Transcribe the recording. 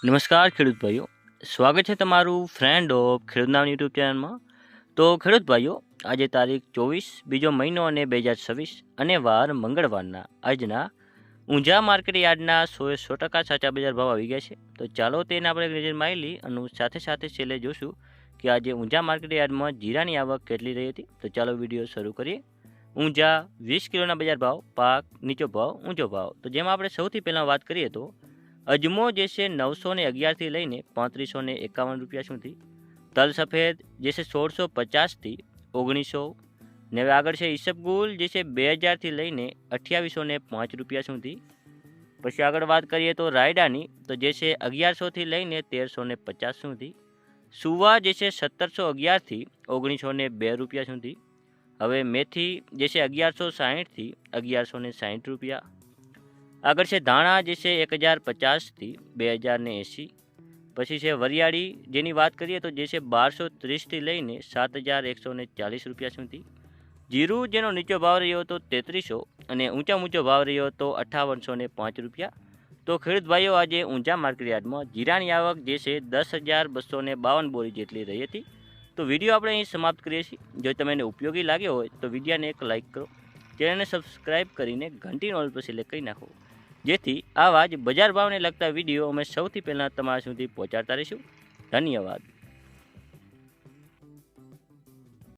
નમસ્કાર ખેડૂત ભાઈઓ, સ્વાગત છે તમારું ફ્રેન્ડ ઓફ ખેડૂત નામ યુટ્યુબ ચેનલમાં. તો ખેડૂત ભાઈઓ, આજે તારીખ 24 બીજો મહિનો અને 2026 અને વાર મંગળવારના આજના ઊંઝા માર્કેટ યાર્ડના 100% સાચા બજાર ભાવ આવી ગયા છે. તો ચાલો તેને આપણે એક નજર મારી લઈ અને સાથે છેલ્લે જોશું કે આજે ઊંઝા માર્કેટ યાર્ડમાં જીરાની આવક કેટલી રહી હતી. તો ચાલો વિડીયો શરૂ કરીએ. ઊંઝા 20 કિલોના બજાર ભાવ, પાક નીચો ભાવ, ઊંચો ભાવ. તો જેમાં આપણે સૌથી પહેલાં વાત કરીએ તો અજમો જે છે 911થી લઈને 3551 રૂપિયા સુધી, તલ સફેદ જે છે 1650થી 1900, ને હવે આગળ છે ઈસબગુલ જે છે 2000થી લઈને 2805 રૂપિયા સુધી. પછી આગળ વાત કરીએ તો રાયડાની તો જે છે 1100થી લઈને 1350 સુધી, સુવા જે છે 1711થી 1902 રૂપિયા સુધી. હવે મેથી જે છે 1160થી 1160 રૂપિયા. આગળ છે ધાણા જે છે 1050થી 2080. પછી છે વરિયાળી જેની વાત કરીએ તો જે છે 1230થી લઈને 7140 રૂપિયા સુધી. જીરું જેનો નીચો ભાવ રહ્યો હતો 3300 અને ઊંચો ભાવ રહ્યો હતો 5805 રૂપિયા. તો ખેડૂત ભાઈઓ, આજે ઊંઝા માર્કેટ યાર્ડમાં જીરાની આવક જે છે 10,252 બોરી જેટલી રહી હતી. તો વિડીયો આપણે અહીં સમાપ્ત કરીએ છીએ. જો તમને ઉપયોગી લાગ્યો હોય તો વિડીયોને એક લાઇક કરો, ચેનલને સબસ્ક્રાઈબ કરીને ઘંટીનો ઓલ પર સિલેક્ટ કરી નાખો, જેથી આવા જ બજાર ભાવને લગતા વિડીયો અમે સૌથી પહેલાં તમારા સુધી પહોંચાડતા રહીશું. ધન્યવાદ.